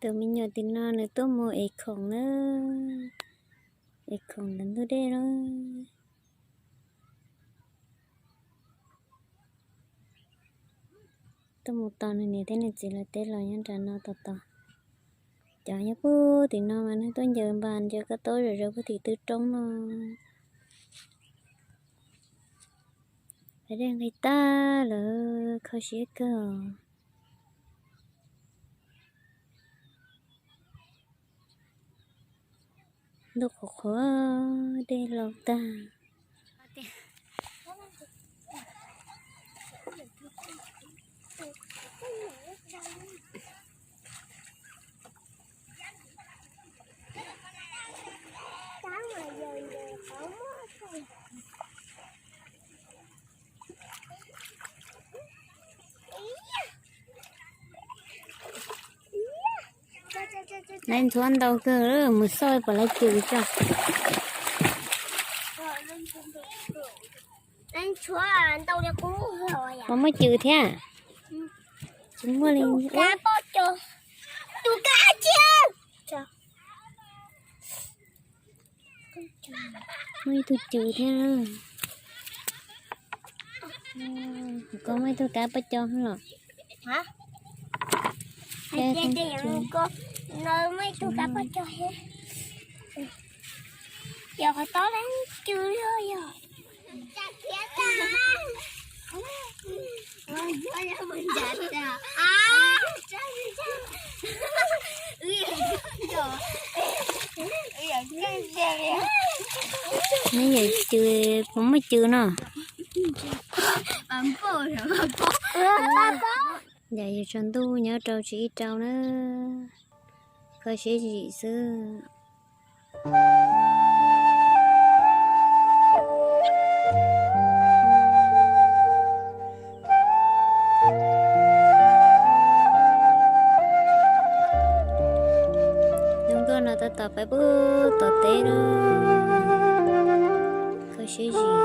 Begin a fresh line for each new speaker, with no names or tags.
tụi mình nhớ tin nó nữa tôi mua ít khổng nữa ít khổng đến tôi đây đó tôi một tàu này thế này chỉ là tết là nhân tràn nó tọt tọt chả nhớ bố thì nó mà nó tôi giờ bàn cho cái tối rồi bố thì tư trống nó phải đem người ta là khó xé cơ lúc khó khó đây lâu ta nên thuần đâu cơ rồi một soi bỏ lại chịu cho
anh chúa đâu đã cũ rồi à?
có mới chịu thế à? Chúng mua lên
cá bó cho chú cá chưa?
mới tôi chịu thế rồi có mấy tôi cá bắt cho không rồi
Hả? Hay cô nơi mấy chú cá bó cho hết. Giờ phải tối đến chưa thôi rồi.
mấy giờ chưa cũng mới chưa nó giờ giờ chân tu nhớ trâu chỉ trâu nữa khơi sẽ gì xưa nó ta tập phải bữa tập tết đó khơi sẽ gì